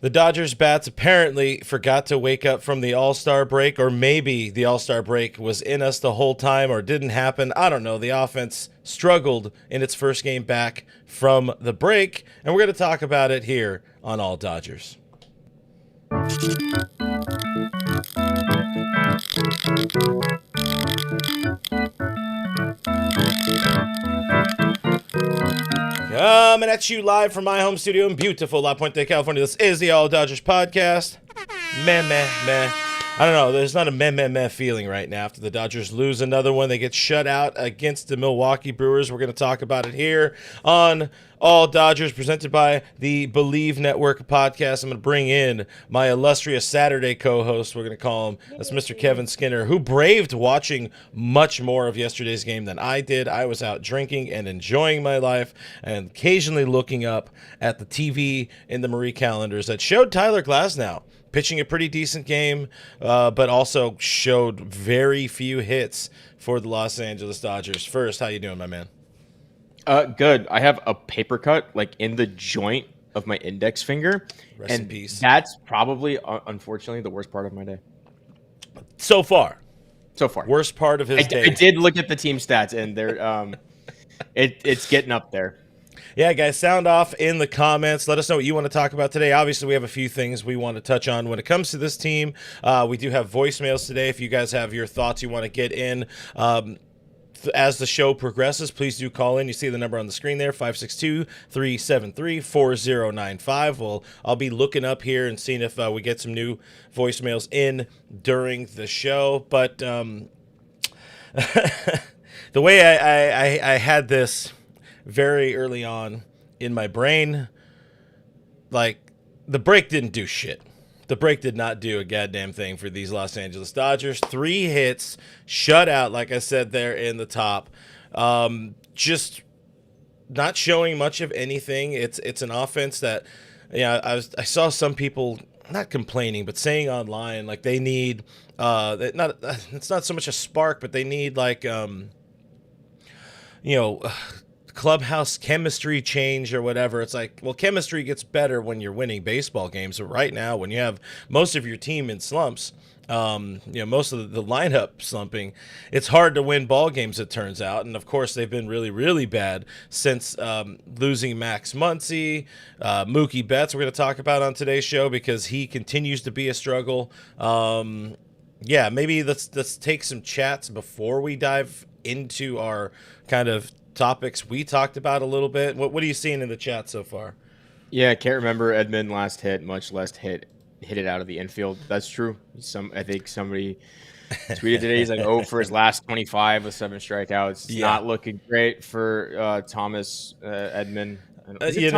The Dodgers bats apparently forgot to wake up from the All-Star break, or maybe the All-Star break was in us the whole time or didn't happen. I don't know. The offense struggled in its first game back from the break, and we're going to talk about it here on All Dodgers. Coming at you live from my home studio in beautiful La Puente, California. This is the All Dodgers podcast. Meh, meh, meh. I don't know. There's not a meh, meh, meh feeling right now after the Dodgers lose another one. They get shut out against the Milwaukee Brewers. We're going to talk about it here on All Dodgers, presented by the Believe Network podcast. I'm going to bring in my illustrious Saturday co-host. We're going to call him. That's Mr. Kevin Skinner, who braved watching much more of yesterday's game than I did. I was out drinking and enjoying my life and occasionally looking up at the TV in the Marie calendars that showed Tyler Glasnow pitching a pretty decent game, but also showed very few hits for the Los Angeles Dodgers. First, how you doing, my man? Good. I have a paper cut like in the joint of my index finger. Rest in peace. That's probably, unfortunately, the worst part of my day. So far. Worst part of his day. I did look at the team stats, and they're it's getting up there. Yeah, guys, sound off in the comments. Let us know what you want to talk about today. Obviously, we have a few things we want to touch on when it comes to this team. We do have voicemails today. If you guys have your thoughts you want to get in as the show progresses, please do call in. You see the number on the screen there, 562-373-4095. Well, I'll be looking up here and seeing if we get some new voicemails in during the show. But the way I had this very early on in my brain, like, the break didn't do shit. The break did not do a goddamn thing for these Los Angeles Dodgers. 3 hits, shutout, like I said there in the top. Just not showing much of anything. It's an offense that, I saw some people not complaining, but saying online like they need it's not so much a spark, but they need like clubhouse chemistry change or whatever. It's like, well, chemistry gets better when you're winning baseball games. But right now, when you have most of your team in slumps, most of the lineup slumping, it's hard to win ball games, it turns out. And of course, they've been really, really bad since losing Max Muncy, Mookie Betts. We're going to talk about on today's show because he continues to be a struggle. Maybe let's take some chats before we dive into our kind of topics we talked about a little bit. What are you seeing in the chat so far? Yeah, I can't remember Edmund last hit, much less hit it out of the infield. That's true. I think somebody tweeted today he's like, for his last 25 with 7 strikeouts. It's not looking great for Thomas Edmund. Is it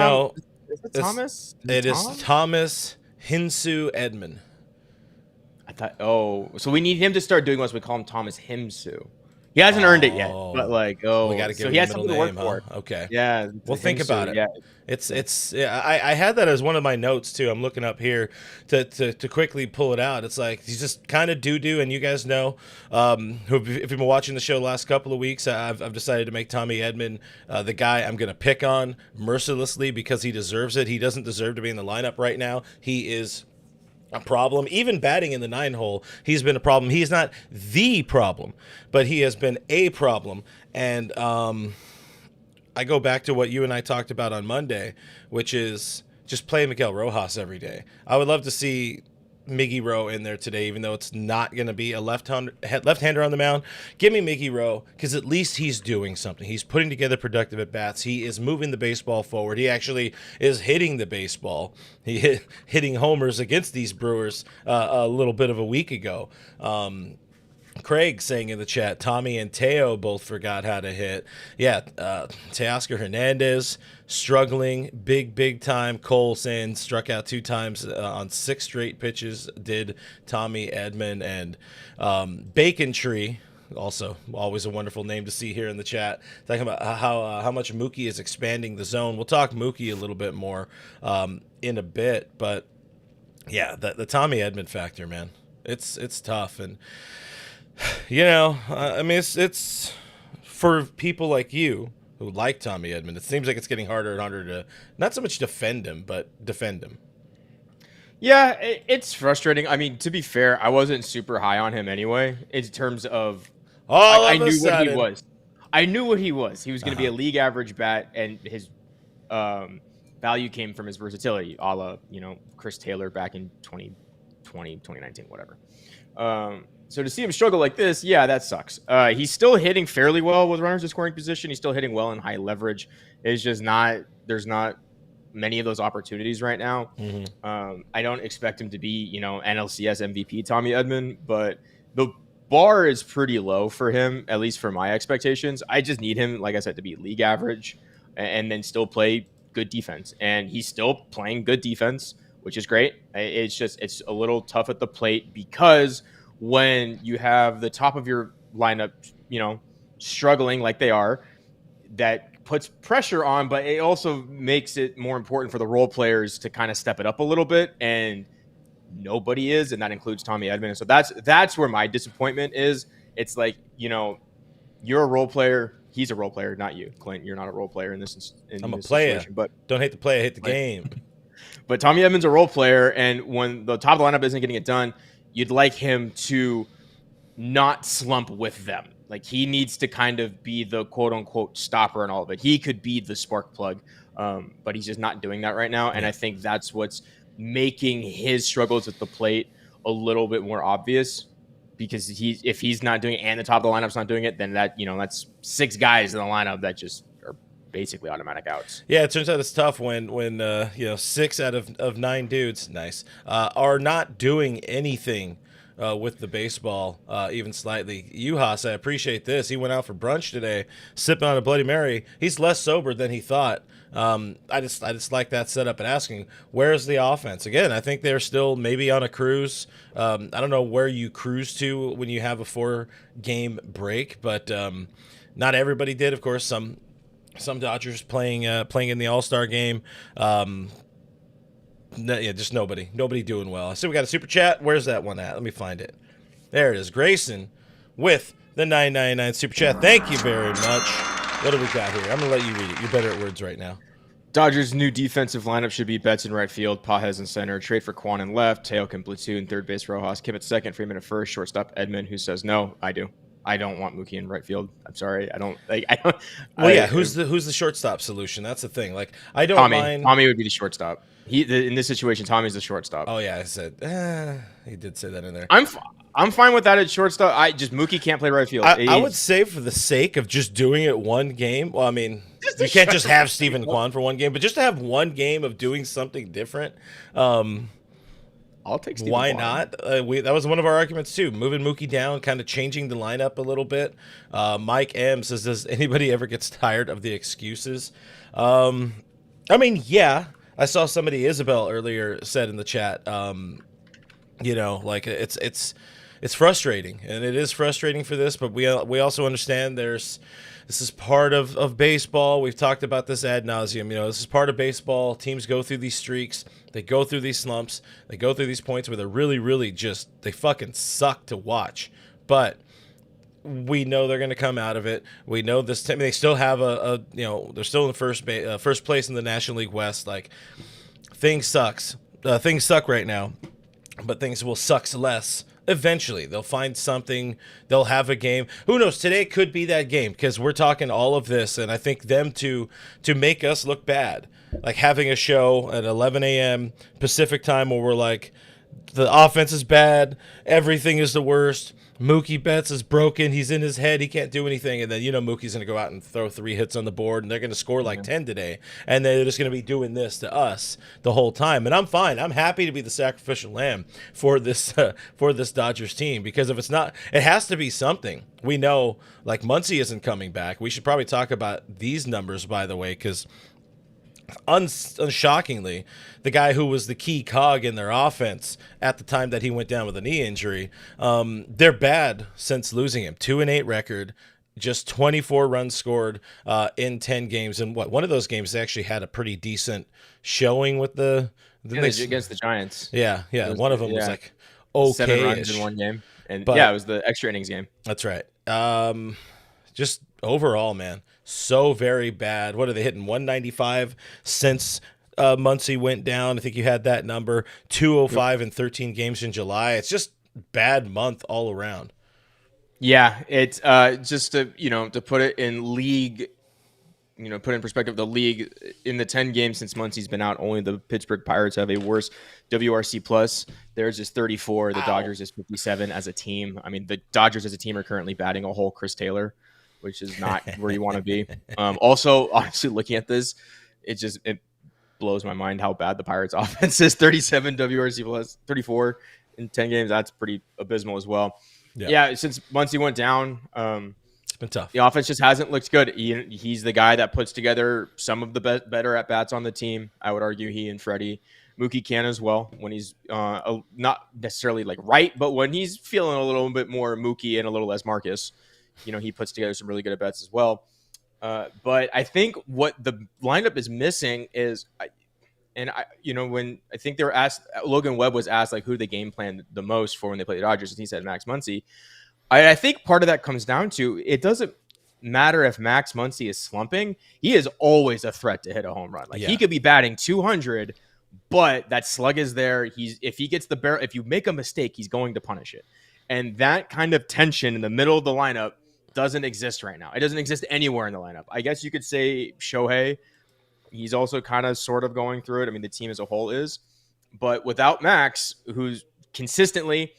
Thomas? It is Thomas Hinsu Edmund. I thought, so we need him to start doing what we call him Thomas Himsu. He hasn't earned it yet, but we got to give him a middle name, huh? Okay. Yeah. Well, think about it. Yeah. I had that as one of my notes too. I'm looking up here to quickly pull it out. It's like he's just kind of doo-doo, and you guys know, if you've been watching the show the last couple of weeks, I've decided to make Tommy Edman the guy I'm going to pick on mercilessly because he deserves it. He doesn't deserve to be in the lineup right now. He is a problem. Even batting in the 9-hole, he's been a problem. He's not the problem, but he has been a problem. And I go back to what you and I talked about on Monday, which is just play Miguel Rojas every day. I would love to see Miggy Rowe in there today, even though it's not going to be a left-hander on the mound. Give me Miggy Rowe, because at least he's doing something. He's putting together productive at-bats. He is moving the baseball forward. He actually is hitting the baseball. Hitting homers against these Brewers a little bit of a week ago. Craig saying in the chat, Tommy and Teo both forgot how to hit. Yeah, Teoscar Hernandez struggling big time. Cole saying struck out 2 times on 6 straight pitches, did Tommy Edman. And Bacon Tree, also always a wonderful name to see here in the chat, talking about how much Mookie is expanding the zone. We'll talk Mookie a little bit more in a bit, but yeah, the Tommy Edman factor, man, it's tough. And I mean, it's for people like you who like Tommy Edman. It seems like it's getting harder and harder to not so much defend him, but defend him. Yeah, it's frustrating. I mean, to be fair, I wasn't super high on him anyway. In terms of, All I of a knew what he sudden, was. I knew what he was. He was going to be a league average bat, and his value came from his versatility, a la Chris Taylor back in 2020, 2019, whatever. So to see him struggle like this, yeah, that sucks. He's still hitting fairly well with runners in scoring position. He's still hitting well in high leverage. It's just there's not many of those opportunities right now. I don't expect him to be, NLCS MVP Tommy Edman, but the bar is pretty low for him, at least for my expectations. I just need him, like I said, to be league average and then still play good defense. And he's still playing good defense, which is great. It's a little tough at the plate because when you have the top of your lineup, struggling like they are, that puts pressure on, but it also makes it more important for the role players to kind of step it up a little bit. And nobody is, and that includes Tommy Edman. So that's where my disappointment is. It's like, you're a role player. He's a role player, not you, Clint. You're not a role player in this. I'm a player, but don't hate the play, I hate the game. But Tommy Edman's a role player, and when the top of the lineup isn't getting it done, you'd like him to not slump with them. Like, he needs to kind of be the quote unquote stopper and all of it. He could be the spark plug, but he's just not doing that right now. And I think that's what's making his struggles at the plate a little bit more obvious, because if he's not doing it and the top of the lineup's not doing it, then that's 6 guys in the lineup that just are basically automatic outs. Yeah, it turns out it's tough when 6 out of 9 dudes, are not doing anything with the baseball, even slightly. Juhas, I appreciate this. He went out for brunch today, sipping on a Bloody Mary. He's less sober than he thought. I just like that setup and asking, where's the offense? Again, I think they're still maybe on a cruise. I don't know where you cruise to when you have a 4-game break, but not everybody did. Of course, some Dodgers playing in the All-Star game. Just nobody doing well. I see we got a super chat. Where's that one at? Let me find it. There it is. Grayson with the 999 super chat. Thank you very much. What do we got here? I'm going to let you read it. You're better at words right now. Dodgers' new defensive lineup should be Betts in right field, Pages in center, trade for Quan in left, Teoc in platoon, third base Rojas, Kim at second, Freeman at first, shortstop Edman, who says no. I do. I don't want Mookie in right field. I'm sorry. I don't. Who's the shortstop solution? That's the thing. Like, I don't mind. Tommy would be the shortstop. In this situation, Tommy's the shortstop. Oh yeah, I said he did say that in there. I'm fine with that at shortstop. Mookie can't play right field. I would say, for the sake of just doing it one game. Well, I mean, you can't just have Stephen Kwan for one game, but just to have one game of doing something different. I'll take Stephen Why Kwan. not? That was one of our arguments too. Moving Mookie down, kind of changing the lineup a little bit. Mike M says, "Does anybody ever gets tired of the excuses?" I mean, yeah. I saw somebody, Isabel, earlier said in the chat. Like it's frustrating, and it is frustrating for this. But we also understand this is part of baseball. We've talked about this ad nauseum. This is part of baseball. Teams go through these streaks. They go through these slumps. They go through these points where they're really, really they fucking suck to watch. But we know they're going to come out of it. We know this team. They still have they're still in first place in the National League West. Like, things suck right now, but things will suck less. Eventually, they'll find something. They'll have a game. Who knows? Today could be that game, because we're talking all of this, and I think them to make us look bad, like having a show at 11 a.m. Pacific time where we're like, the offense is bad, everything is the worst. Mookie Betts is broken. He's in his head. He can't do anything. And then, Mookie's going to go out and throw 3 hits on the board, and they're going to score like 10 today. And they're just going to be doing this to us the whole time. And I'm fine. I'm happy to be the sacrificial lamb for this Dodgers team, because if it's not, it has to be something. We know, like, Muncy isn't coming back. We should probably talk about these numbers, by the way, because unshockingly, the guy who was the key cog in their offense at the time that he went down with a knee injury, they're bad since losing him. 2-8 record, just 24 runs scored in 10 games. And one of those games, they actually had a pretty decent showing with against the Giants. Yeah. One of them was like okay, 7 runs in one game, and it was the extra innings game. That's right. Just overall, man, so very bad. What are they hitting? 195 since Muncy went down. I think you had that number, 205 in 13 games in July. It's just bad month all around. Yeah, it's just to put it in league, put in perspective, the league in the 10 games since Muncy's been out, only the Pittsburgh Pirates have a worse WRC plus. Theirs is 34. The Dodgers is 57 as a team. I mean, the Dodgers as a team are currently batting a whole Chris Taylor, which is not where you want to be. Also, honestly, looking at this, it blows my mind how bad the Pirates offense is. 37 WRC plus, 34 in 10 games. That's pretty abysmal as well. Yeah, since Muncy went down, it's been tough. The offense just hasn't looked good. He's the guy that puts together some of the better at bats on the team. I would argue he and Freddie. Mookie can as well when he's not necessarily like right, but when he's feeling a little bit more Mookie and a little less Marcus, he puts together some really good at bats as well. But I think what the lineup is missing is, when I think they were asked, Logan Webb was asked like who the game plan the most for when they play the Dodgers, and he said Max Muncy. I think part of that comes down to it doesn't matter if Max Muncy is slumping. He is always a threat to hit a home run. He could be batting 200, but that slug is there. If he gets the barrel, if you make a mistake, he's going to punish it. And that kind of tension in the middle of the lineup doesn't exist right now. It doesn't exist anywhere in the lineup. I guess you could say Shohei. He's also kind of sort of going through it. I mean, the team as a whole is. But without Max, who's consistently,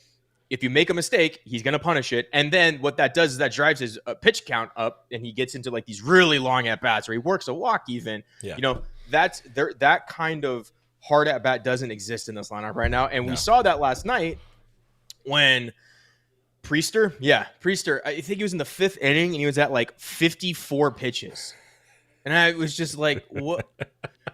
if you make a mistake, he's going to punish it. And then what that does is that drives his pitch count up, and he gets into like these really long at-bats where he works a walk even. Yeah. That kind of hard at-bat doesn't exist in this lineup right now. And we saw that last night when Priester, I think he was in the 5th inning, and he was at like 54 pitches. And I was just like, what?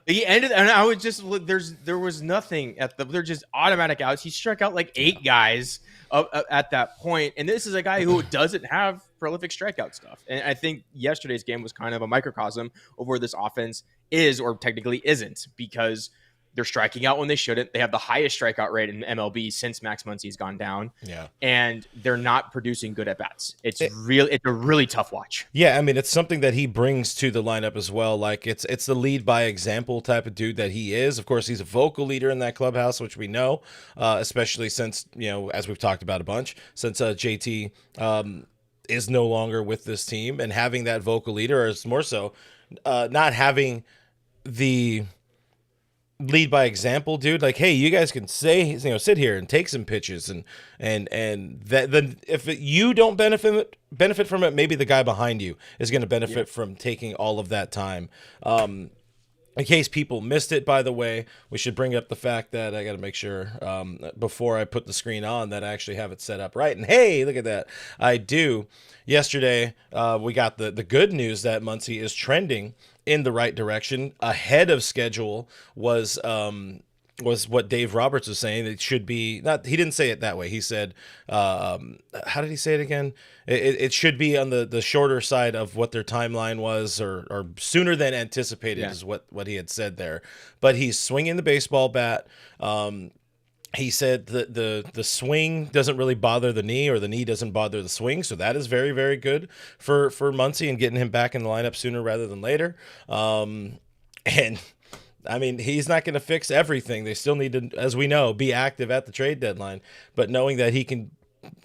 He ended, and I was just, there was nothing they're just automatic outs. He struck out like 8 guys at that point. And this is a guy who doesn't have prolific strikeout stuff. And I think yesterday's game was kind of a microcosm of where this offense is, or technically isn't, because they're striking out when they shouldn't. They have the highest strikeout rate in MLB since Max Muncy's gone down. Yeah. And they're not producing good at bats. It's a really tough watch. Yeah, I mean, it's something that he brings to the lineup as well. Like it's the lead by example type of dude that he is. Of course, he's a vocal leader in that clubhouse, which we know, especially since, as we've talked about a bunch, since JT is no longer with this team, and having that vocal leader is more so not having the lead by example, dude. Like, hey, you guys can sit here and take some pitches, and that then if you don't benefit from it, maybe the guy behind you is going to benefit from taking all of that time. In case people missed it, by the way, we should bring up the fact that I got to make sure before I put the screen on that I actually have it set up right. And hey, look at that, I do. Yesterday, we got the good news that Muncy is trending in the right direction. Ahead of schedule was what Dave Roberts was saying. It should be not. He didn't say it that way. He said, how did he say it again? It should be on the shorter side of what their timeline was, or sooner than anticipated is what he had said there. But he's swinging the baseball bat. He said that the swing doesn't really bother the knee, or the knee doesn't bother the swing. So that is very, very good for Muncy and getting him back in the lineup sooner rather than later. And I mean, he's not going to fix everything. They still need to, as we know, be active at the trade deadline. But knowing that he can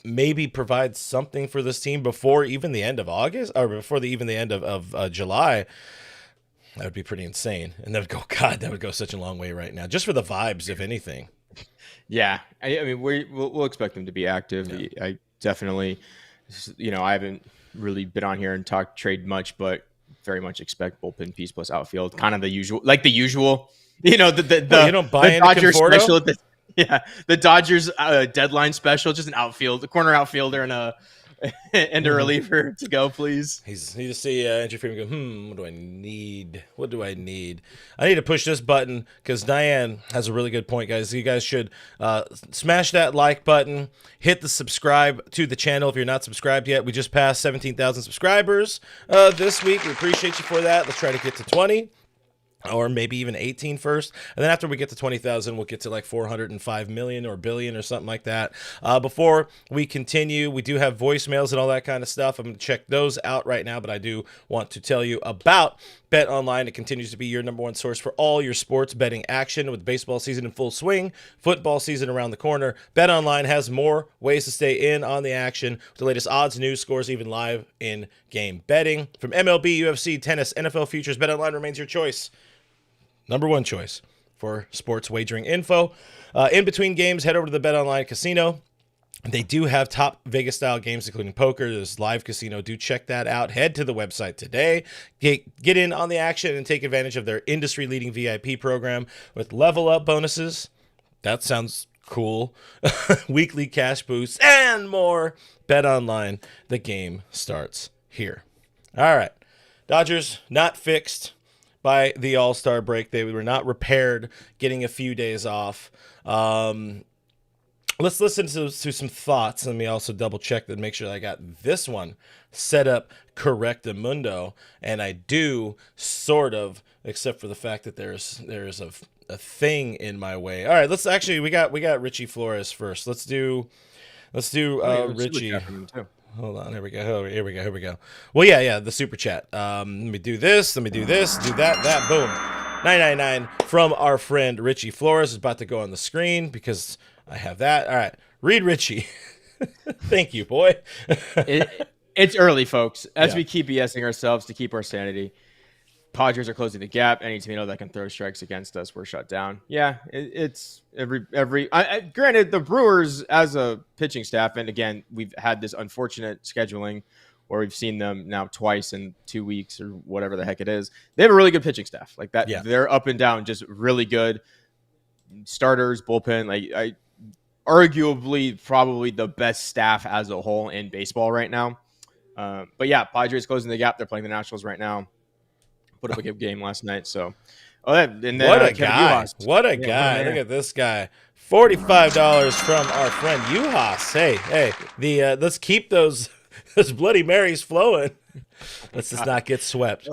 maybe provide something for this team before even the end of August, or before even the end of July, that would be pretty insane. And that would go such a long way right now, just for the vibes, if anything. Yeah, I mean, we'll expect him to be active. Yeah. I definitely, I haven't really been on here and talked trade much, but very much expect bullpen piece plus outfield, kind of the usual. You don't buy the Dodgers special. The Dodgers deadline special, just a corner outfielder and a reliever to go, please. Need to see entry frame and go, what do I need? I need to push this button, because Diane has a really good point, guys. You guys should smash that like button, hit the subscribe to the channel if you're not subscribed yet. We just passed 17,000 subscribers this week. We appreciate you for that. Let's try to get to 20. Or maybe even 18 first. And then after we get to 20,000, we'll get to like 405 million or billion or something like that. Before we continue, we do have voicemails and all that kind of stuff. I'm going to check those out right now, but I do want to tell you about Bet Online, it continues to be your number one source for all your sports betting action. With baseball season in full swing, football season around the corner, Bet Online has more ways to stay in on the action with the latest odds, news, scores, even live in-game betting. From MLB, UFC, tennis, NFL futures, Bet Online remains your choice. Number one choice for sports wagering info. In between games, head over to the Bet Online casino. They do have top Vegas-style games, including poker. There's live casino. Do check that out. Head to the website today. Get in on the action and take advantage of their industry-leading VIP program with level-up bonuses. That sounds cool. Weekly cash boosts and more. Bet Online. The game starts here. All right. Dodgers not fixed by the All-Star break. They were not repaired, getting a few days off. Let's listen to some thoughts. Let me also double check and make sure that I got this one set up correctamundo. And I do sort of, except for the fact that there's a thing in my way. All right, let's actually we got Richie Flores first. Let's do Richie. Hold on, here we go. Well, yeah, the super chat. Let me do this, do that, boom. 999 from our friend Richie Flores is about to go on the screen because I have that. All right, read Richie. Thank you, boy. It's early, folks. As we keep BSing ourselves to keep our sanity, Padres are closing the gap. Any tomato that can throw strikes against us, we're shut down. Yeah, it's every. Granted, the Brewers as a pitching staff, and again, we've had this unfortunate scheduling where we've seen them now twice in 2 weeks or whatever the heck it is. They have a really good pitching staff like that. Yeah. They're up and down, just really good starters, bullpen. Like arguably, probably the best staff as a whole in baseball right now. But yeah, Padres closing the gap. They're playing the Nationals right now. Put up a good game last night. So, and then what a guy! What a guy! Look at this guy. $45 from our friend Juhas. Hey, let's keep those Bloody Marys flowing. Let's just not get swept.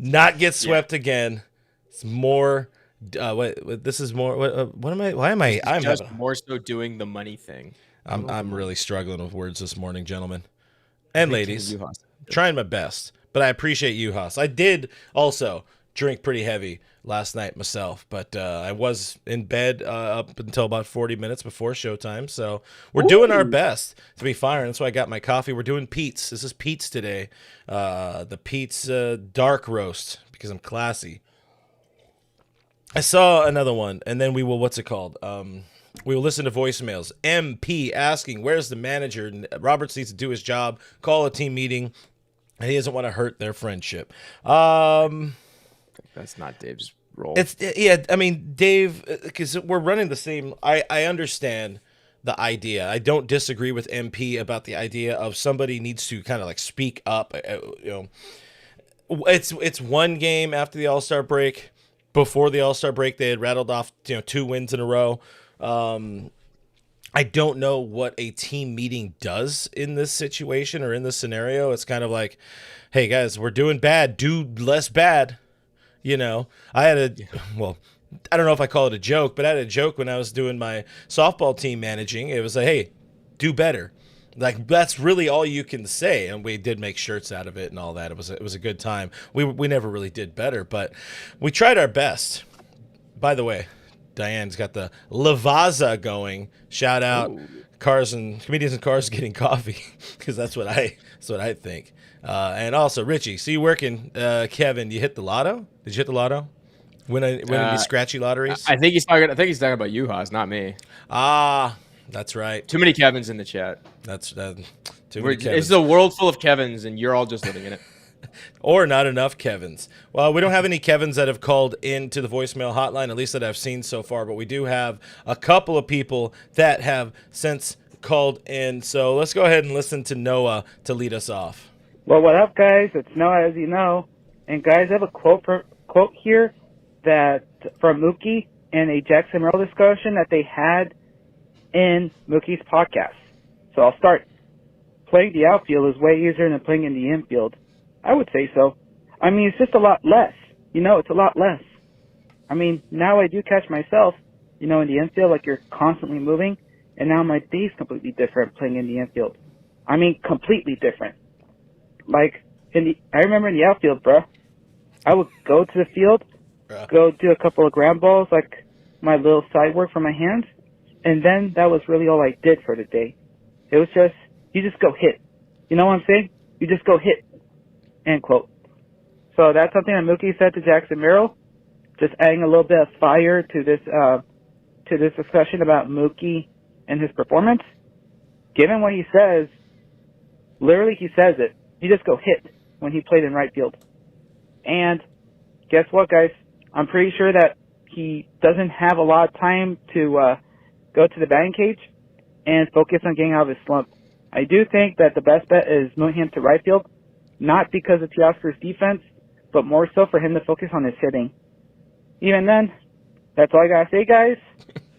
Not get swept again. It's more. This is more. What am I? Why am I? I'm just more so doing the money thing. I'm really struggling with words this morning, gentlemen and ladies. Trying my best, but I appreciate Juhas. I did also drink pretty heavy last night myself, but I was in bed up until about 40 minutes before showtime. So we're doing our best to be firing. That's why I got my coffee. We're doing Pete's. This is Pete's today. The Pete's dark roast because I'm classy. I saw another one, and then we will, what's it called? We will listen to voicemails. MP asking, where's the manager? Roberts needs to do his job, call a team meeting, and he doesn't want to hurt their friendship. That's not Dave's role. I mean, Dave, because we're running the same. I understand the idea. I don't disagree with MP about the idea of somebody needs to kind of like speak up. It's one game after the All-Star break. Before the All-Star break, they had rattled off 2 wins in a row. I don't know what a team meeting does in this situation or in this scenario. It's kind of like, hey guys, we're doing bad. Do less bad. I had I don't know if I call it a joke, but I had a joke when I was doing my softball team managing. It was like, hey, do better. Like, that's really all you can say. And we did make shirts out of it and all that. It was a good time. We never really did better, but we tried our best. By the way, Diane's got the Lavazza going. Shout out. Comedians and cars getting coffee, because that's what I think. And also Richie, see you working. Kevin, you hit the lotto? Did you hit the lotto? Win any scratchy lotteries? I think he's talking about Juhas, not me. That's right. Too many Kevins in the chat. Too many Kevins. It's a world full of Kevins, and you're all just living in it. Or not enough Kevins. Well, we don't have any Kevins that have called into the voicemail hotline, at least that I've seen so far, but we do have a couple of people that have since called in. So let's go ahead and listen to Noah to lead us off. Well, what up, guys? It's Noah, as you know. And, guys, I have a quote here that from Mookie and a Jackson Merrill discussion that they had in Mookie's podcast. So I'll start. Playing the outfield is way easier than playing in the infield. I would say so. I mean, it's just a lot less. It's a lot less. I mean, now I do catch myself, in the infield, like you're constantly moving, and now my day's completely different playing in the infield. I mean, completely different. Like, I remember in the outfield, bro, I would go to the field, go do a couple of ground balls, like my little side work for my hands, and then that was really all I did for the day. It was just, you just go hit. You know what I'm saying? You just go hit. End quote. So that's something that Mookie said to Jackson Merrill, just adding a little bit of fire to this discussion about Mookie and his performance. Given what he says, literally he says it. You just go hit when he played in right field. And guess what, guys? I'm pretty sure that he doesn't have a lot of time to go to the batting cage and focus on getting out of his slump. I do think that the best bet is moving him to right field, not because of Teoscar's defense, but more so for him to focus on his hitting. Even then, that's all I gotta say, guys.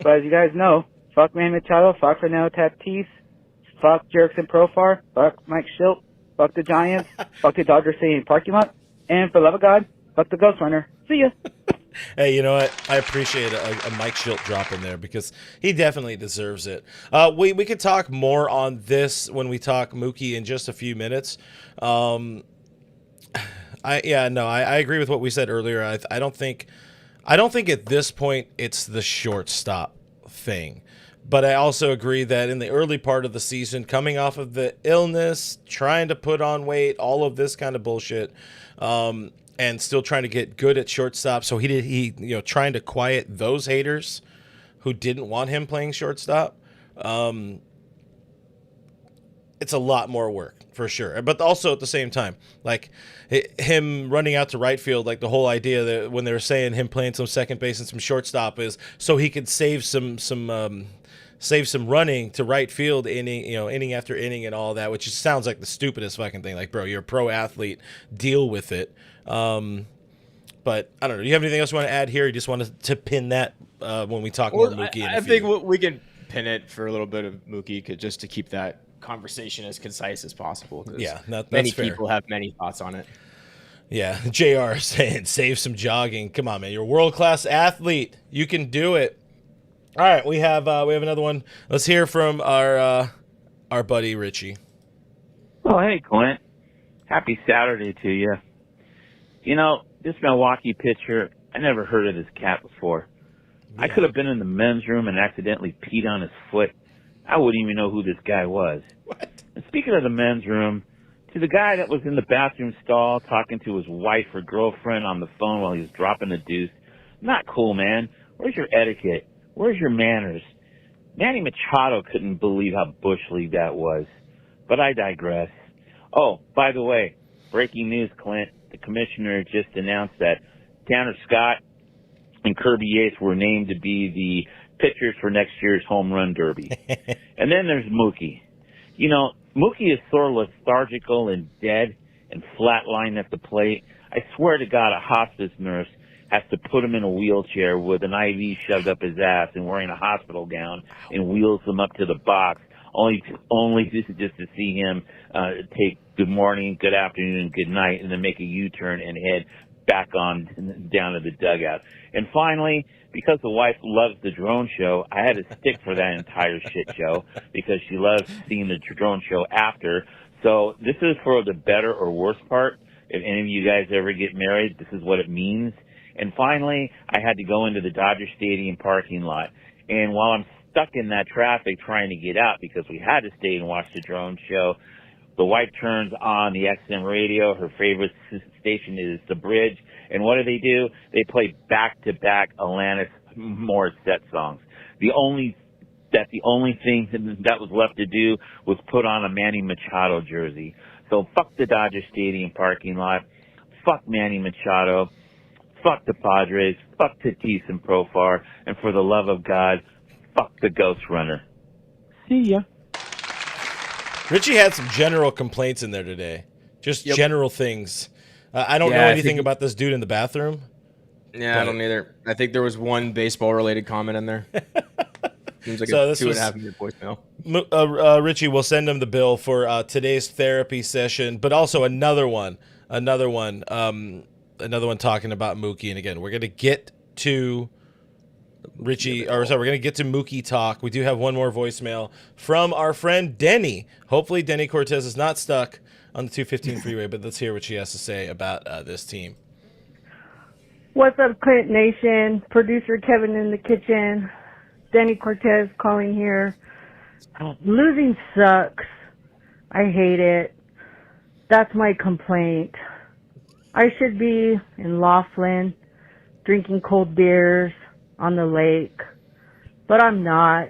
But as you guys know, fuck Manny Machado, fuck Fernando Tatis, fuck Jerickson Profar, fuck Mike Schilt, fuck the Giants, fuck the Dodger Stadium parking lot, and for the love of God, fuck the Ghost Runner. See ya. Hey, you know what? I appreciate a Mike Schilt drop in there because he definitely deserves it. We could talk more on this when we talk Mookie in just a few minutes. I agree with what we said earlier. I don't think at this point it's the shortstop thing. But I also agree that in the early part of the season, coming off of the illness, trying to put on weight, all of this kind of bullshit, and still trying to get good at shortstop. So he trying to quiet those haters who didn't want him playing shortstop. It's a lot more work for sure. But also at the same time, like him running out to right field, like the whole idea that when they were saying him playing some second base and some shortstop is so he could save some running to right field inning after inning and all that, which just sounds like the stupidest fucking thing. Like, bro, you're a pro athlete, deal with it. But I don't know. Do you have anything else you want to add here? You just want to pin that when we talk more Mookie? I think we can pin it for a little bit of Mookie, just to keep that conversation as concise as possible. Yeah, that's many fair. people have many thoughts on it. Yeah, JR saying save some jogging. Come on, man, you're a world-class athlete. You can do it. All right, we have another one. Let's hear from our buddy Richie. Oh, hey, Clint. Happy Saturday to you. You know, this Milwaukee pitcher, I never heard of this cat before. Yeah. I could have been in the men's room and accidentally peed on his foot. I wouldn't even know who this guy was. What? And speaking of the men's room, to the guy that was in the bathroom stall talking to his wife or girlfriend on the phone while he was dropping the deuce, not cool, man. Where's your etiquette? Where's your manners? Manny Machado couldn't believe how bush league that was. But I digress. Oh, by the way, breaking news, Clint. The commissioner just announced that Tanner Scott and Kirby Yates were named to be the pitchers for next year's home run derby. And then there's Mookie. You know, Mookie is sort of lethargical and dead and flatlined at the plate. I swear to God, a hospice nurse has to put him in a wheelchair with an IV shoved up his ass and wearing a hospital gown and wheels him up to the box, only just to see him take good morning, good afternoon, good night, and then make a U-turn and head back on down to the dugout. And finally, because the wife loves the drone show, I had to stick for that entire shit show because she loves seeing the drone show after. So this is for the better or worse part. If any of you guys ever get married, this is what it means. And finally, I had to go into the Dodger Stadium parking lot. And while I'm stuck in that traffic trying to get out because we had to stay and watch the drone show, the wife turns on the XM radio. Her favorite station is The Bridge. And what do? They play back-to-back Alanis Morissette songs. The only thing that was left to do was put on a Manny Machado jersey. So fuck the Dodger Stadium parking lot. Fuck Manny Machado. Fuck the Padres. Fuck Tatis and Profar. And for the love of God, fuck the Ghost Runner. See ya. Richie had some general complaints in there today. Just general things. I don't know anything about this dude in the bathroom. Yeah, I don't either. I think there was one baseball-related comment in there. Seems like a 2.5-minute voicemail. Richie, we'll send him the bill for today's therapy session, but also another one talking about Mookie. And again, we're going to get to we're going to get to Mookie talk. We do have one more voicemail from our friend Denny. Hopefully Denny Cortez is not stuck on the 215 freeway, but let's hear what she has to say about this team. What's up, Clint Nation? Producer Kevin in the kitchen. Danny Cortez calling here. Losing sucks. I hate it. That's my complaint. I should be in Laughlin drinking cold beers on the lake, but I'm not.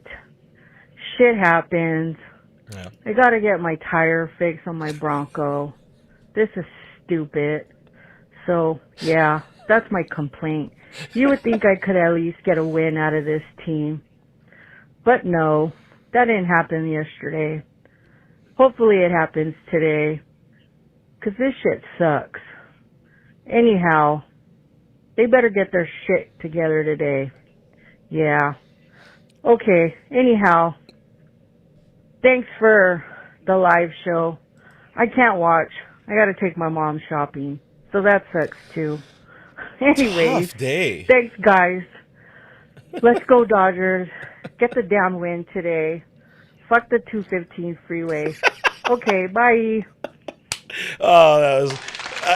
Shit happens. Yeah. I gotta get my tire fixed on my Bronco. This is stupid. So, yeah, that's my complaint. You would think I could at least get a win out of this team. But no, that didn't happen yesterday. Hopefully it happens today. 'Cause this shit sucks. Anyhow, they better get their shit together today. Yeah. Okay, anyhow, thanks for the live show. I can't watch. I gotta take my mom shopping. So that sucks too. Anyways, Tough day. thanks guys. Let's go Dodgers. Get the damn win today. Fuck the 215 freeway. Okay, bye. Oh, that was.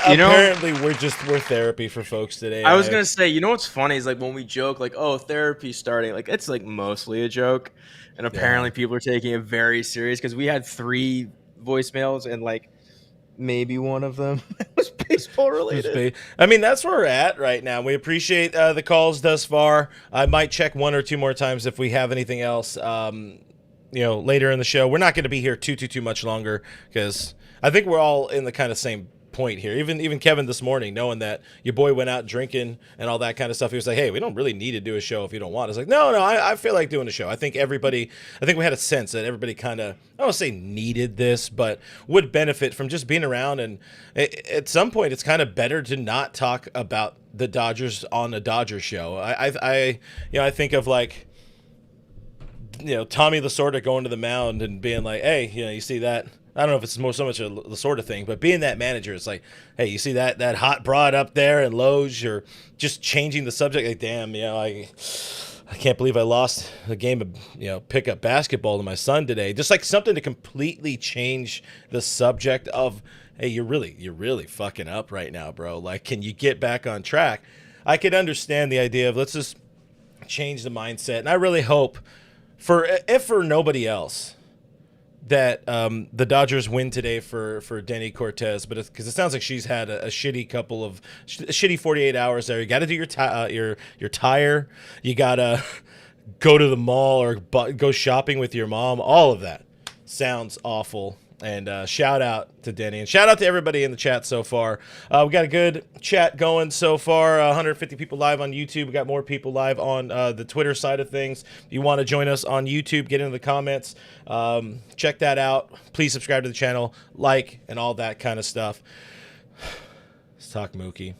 Apparently, know, we're therapy for folks today. I was gonna say, you know what's funny is like when we joke like, oh, therapy's starting, like it's like mostly a joke, and apparently people are taking it very serious because we had 3 voicemails and like maybe one of them was baseball related. I mean, that's where we're at right now. We appreciate the calls thus far. I might check 1 or 2 more times if we have anything else. Later in the show, we're not going to be here too much longer because I think we're all in the kind of same point here. Even Kevin this morning, knowing that your boy went out drinking and all that kind of stuff, he was like, "Hey, we don't really need to do a show if you don't want." It's like, no, I feel like doing a show. I think we had a sense that everybody kind of, I don't want to say needed this, but would benefit from just being around. And at some point, it's kind of better to not talk about the Dodgers on a Dodger show. I think of like, Tommy Lasorda going to the mound and being like, "Hey, you see that?" I don't know if it's so much a Lasorda thing, but being that manager, it's like, "Hey, you see that hot broad up there and Loge?" Or just changing the subject. Like, damn, I can't believe I lost a game of pickup basketball to my son today. Just like something to completely change the subject of, hey, you're really fucking up right now, bro. Like, can you get back on track? I could understand the idea of let's just change the mindset, and I really hope, if for nobody else, that the Dodgers win today for Denny Cortez, but because it sounds like she's had a shitty 48 hours there. You got to do your tire. You got to go to the mall or go shopping with your mom. All of that sounds awful. And shout out to Denny and shout out to everybody in the chat so far. We got a good chat going so far. 150 people live on YouTube. We got more people live on the Twitter side of things. If you want to join us on YouTube, get into the comments. Check that out. Please subscribe to the channel, like, and all that kind of stuff. Let's talk Mookie.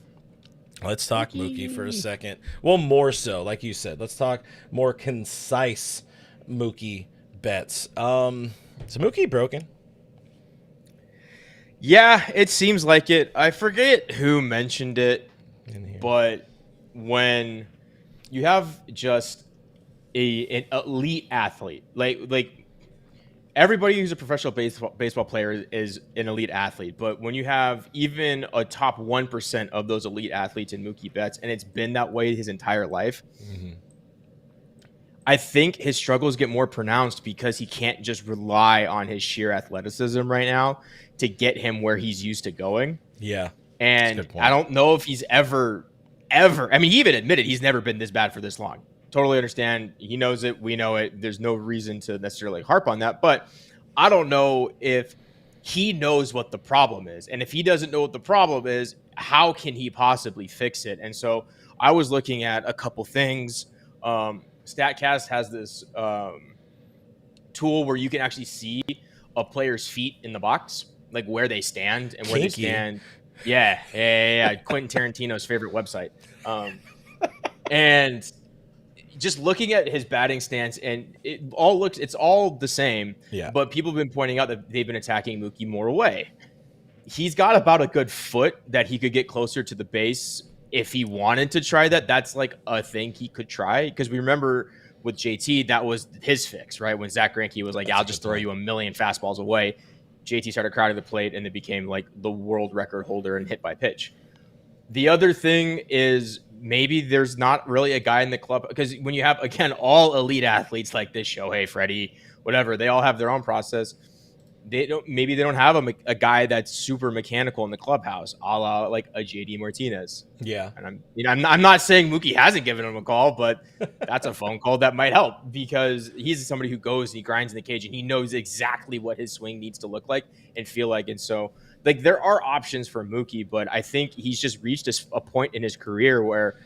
Let's talk Mookie for a second. Well, more so, like you said. Let's talk more concise Mookie Betts. Is Mookie broken? Yeah, it seems like it. I forget who mentioned it, but when you have just an elite athlete, like everybody who's a professional baseball player is an elite athlete, but when you have even a top 1% of those elite athletes in Mookie Betts, and it's been that way his entire life, I think his struggles get more pronounced because he can't just rely on his sheer athleticism right now to get him where he's used to going. Yeah. And I don't know if he's ever, I mean, he even admitted he's never been this bad for this long. Totally understand. He knows it. We know it. There's no reason to necessarily harp on that. But I don't know if he knows what the problem is. And if he doesn't know what the problem is, how can he possibly fix it? And so I was looking at a couple things. StatCast has this tool where you can actually see a player's feet in the box, like where they stand and where they stand. Yeah. Quentin Tarantino's favorite website. And just looking at his batting stance, and it's all the same. Yeah. But people have been pointing out that they've been attacking Mookie more away. He's got about a good foot that he could get closer to the base if he wanted to try that. That's like a thing he could try, because we remember with JT, that was his fix, right? When Zach Greinke was like, I'll just throw you a million fastballs away. JT started crowding the plate, and it became like the world record holder in hit by pitch. The other thing is maybe there's not really a guy in the club, because when you have, again, all elite athletes like this, Shohei, Freddie, whatever, they all have their own process. They don't have a guy that's super mechanical in the clubhouse, a la like a JD Martinez. Yeah. And I'm not saying Mookie hasn't given him a call, but that's a phone call that might help, because he's somebody who goes and he grinds in the cage and he knows exactly what his swing needs to look like and feel like. And so, like, there are options for Mookie, but I think he's just reached a point in his career where,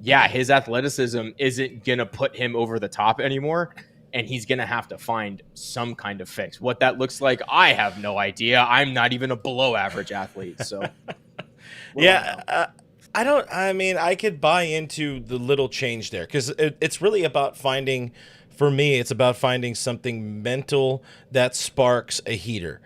yeah, his athleticism isn't going to put him over the top anymore. And he's going to have to find some kind of fix. What that looks like, I have no idea. I'm not even a below average athlete. So, I could buy into the little change there, because it's really about finding, for me, it's about finding something mental that sparks a heater.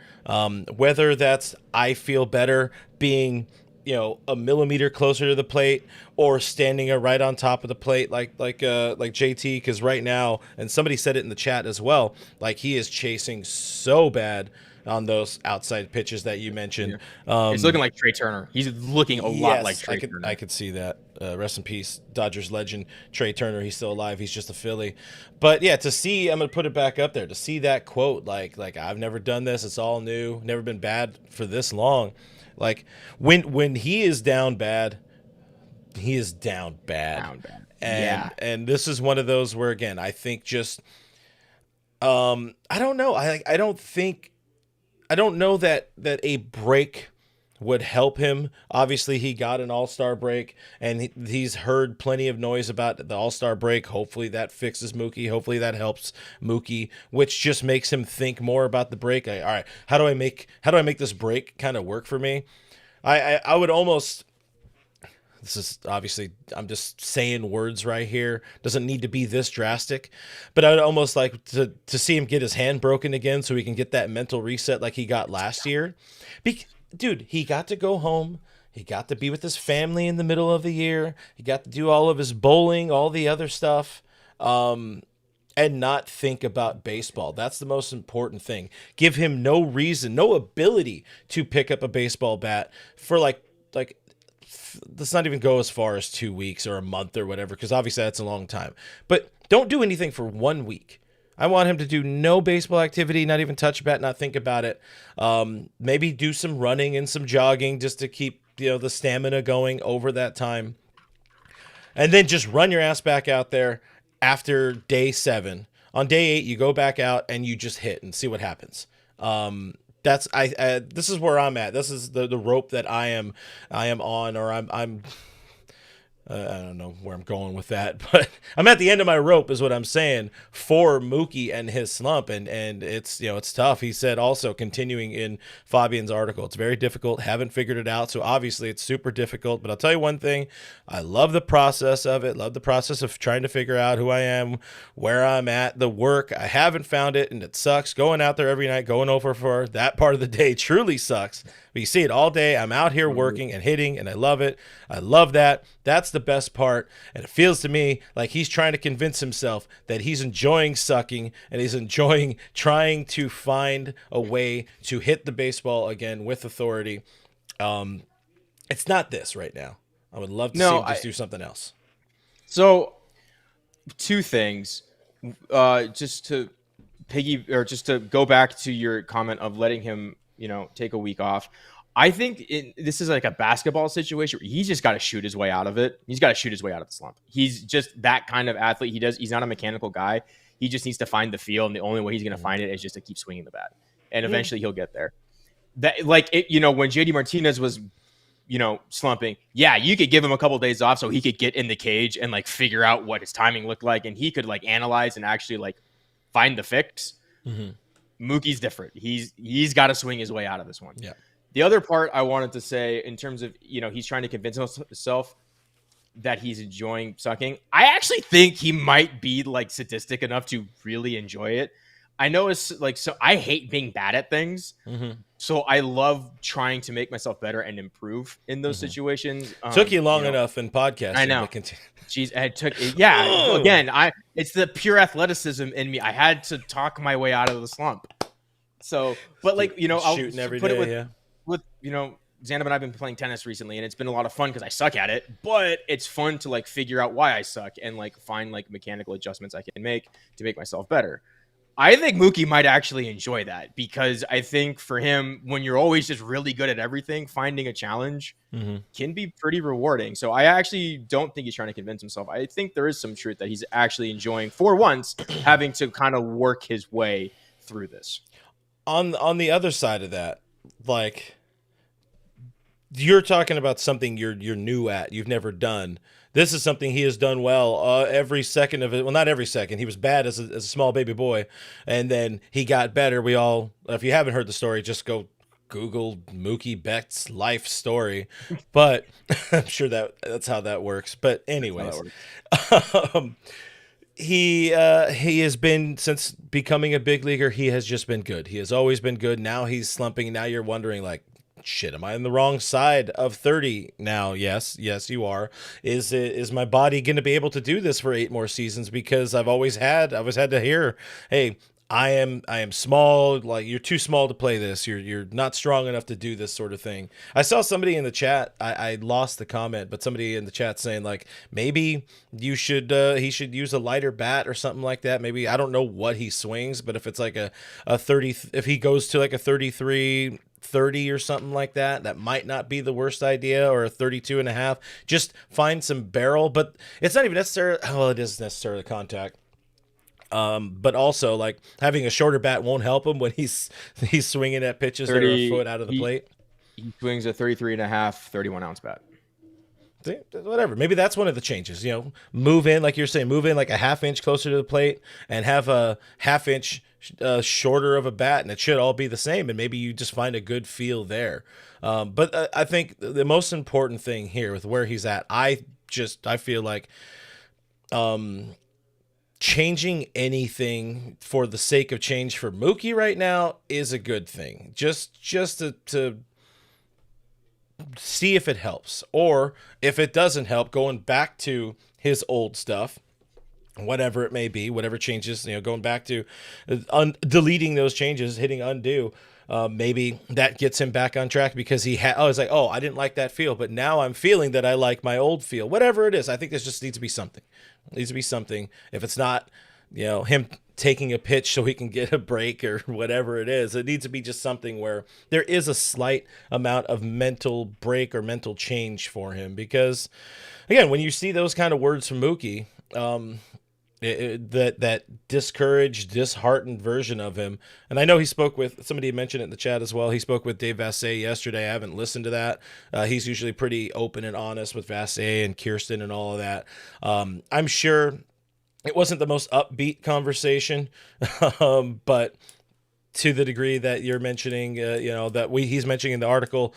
Whether that's I feel better being, a millimeter closer to the plate, or standing right on top of the plate like JT, because right now, and somebody said it in the chat as well, like he is chasing so bad on those outside pitches that you mentioned. Yeah. It's looking like Trey Turner. He's looking a lot like Trey Turner. I could see that. Rest in peace, Dodgers legend Trey Turner. He's still alive. He's just a Philly. But yeah, to see, I'm gonna put it back up there, to see that quote, like I've never done this. It's all new. Never been bad for this long. Like when he is down bad, he is down bad. And this is one of those where, again, I think just I don't know. I don't know that a break would help him. Obviously, he got an all-star break, and he's heard plenty of noise about the all-star break. Hopefully that fixes Mookie. Hopefully that helps Mookie, which just makes him think more about the break. All right, how do I make this break kind of work for me? I would almost, this is obviously, I'm just saying words right here, doesn't need to be this drastic, but I would almost like to see him get his hand broken again so he can get that mental reset like he got last year. Dude, he got to go home. He got to be with his family in the middle of the year. He got to do all of his bowling, all the other stuff, and not think about baseball. That's the most important thing. Give him no reason, no ability to pick up a baseball bat for like let's not even go as far as 2 weeks or a month or whatever, because obviously that's a long time. But don't do anything for 1 week. I want him to do no baseball activity, not even touch a bat, not think about it. Maybe do some running and some jogging just to keep the stamina going over that time. And then just run your ass back out there after day 7. On day 8, you go back out and you just hit and see what happens. This is where I'm at. This is the rope that I am on, or I'm I don't know where I'm going with that, but I'm at the end of my rope is what I'm saying for Mookie and his slump. And it's, it's tough. He said also, continuing in Fabian's article, it's very difficult. Haven't figured it out. So obviously it's super difficult, but I'll tell you one thing. I love the process of it. Love the process of trying to figure out who I am, where I'm at, the work. I haven't found it, and it sucks. Going out there every night, going over for that part of the day truly sucks. But you see it all day. I'm out here working and hitting, and I love it. I love that. That's the best part. And it feels to me like he's trying to convince himself that he's enjoying sucking and he's enjoying trying to find a way to hit the baseball again with authority. It's not this right now. I would love to see him just do something else. So, 2 things. Just to go back to your comment of letting him, take a week off. I think this is like a basketball situation where he's just got to shoot his way out of it. He's got to shoot his way out of the slump. He's just that kind of athlete. He's not a mechanical guy. He just needs to find the feel, and the only way he's going to find it is just to keep swinging the bat. And eventually he'll get there. That, when JD Martinez was, slumping, you could give him a couple of days off so he could get in the cage and like figure out what his timing looked like, and he could like analyze and actually like find the fix. Mm-hmm. Mookie's different. He's got to swing his way out of this one. Yeah. The other part I wanted to say in terms of, he's trying to convince himself that he's enjoying sucking. I actually think he might be like sadistic enough to really enjoy it. I know it's like, so I hate being bad at things. Mm-hmm. So I love trying to make myself better and improve in those situations. Took you long enough in podcasting. I know. Jeez, again, it's the pure athleticism in me. I had to talk my way out of the slump. So, but like, I'll shooting every put day, it with Xanab and I've been playing tennis recently, and it's been a lot of fun because I suck at it, but it's fun to like figure out why I suck and like find like mechanical adjustments I can make to make myself better. I think Mookie might actually enjoy that because I think for him, when you're always just really good at everything, finding a challenge can be pretty rewarding. So I actually don't think he's trying to convince himself. I think there is some truth that he's actually enjoying, for once, having to kind of work his way through this. On the other side of that, like, you're talking about something you're new at, you've never done. This is something he has done well every second of it. Well, not every second. He was bad as a small baby boy, and then he got better. We all, if you haven't heard the story, just go Google Mookie Betts' life story. But I'm sure that's how that works. But anyways, he has been, since becoming a big leaguer, he has just been good. He has always been good. Now he's slumping. Now you're wondering, like, shit, am I on the wrong side of 30 now? Yes, you are. Is my body going to be able to do this for 8 more seasons? Because I've always had to hear, hey, I am small. Like, you're too small to play this. You're not strong enough to do this sort of thing. I saw somebody in the chat. I lost the comment, but somebody in the chat saying, like, maybe he should use a lighter bat or something like that. Maybe, I don't know what he swings, but if it's like a 30, if he goes to like a 33, 30 or something like that, that might not be the worst idea, or a 32 and a half. Just find some barrel, but it's not even necessarily, well, it is necessarily contact. But also, like, having a shorter bat won't help him when he's swinging at pitches 30, that are a foot out of the plate. He swings a 33 and a half, 31 ounce bat. Whatever. Maybe that's one of the changes, move in, like you're saying, move in like a half inch closer to the plate and have a half inch shorter of a bat, and it should all be the same, and maybe you just find a good feel there. But I think the most important thing here with where he's at, I feel like changing anything for the sake of change for Mookie right now is a good thing. Just to see if it helps, or if it doesn't help, going back to his old stuff, whatever it may be, whatever changes, going back to deleting those changes, hitting undo. Maybe that gets him back on track because it's like, I didn't like that feel, but now I'm feeling that I like my old feel. Whatever it is, I think there just needs to be something. It needs to be something. If it's not, him taking a pitch so he can get a break or whatever it is, it needs to be just something where there is a slight amount of mental break or mental change for him. Because, again, when you see those kind of words from Mookie, that discouraged, disheartened version of him. And I know he spoke with, somebody mentioned it in the chat as well, he spoke with Dave Vassay yesterday. I haven't listened to that. He's usually pretty open and honest with Vassay and Kirsten and all of that. I'm sure it wasn't the most upbeat conversation, but to the degree that you're mentioning, he's mentioning in the article,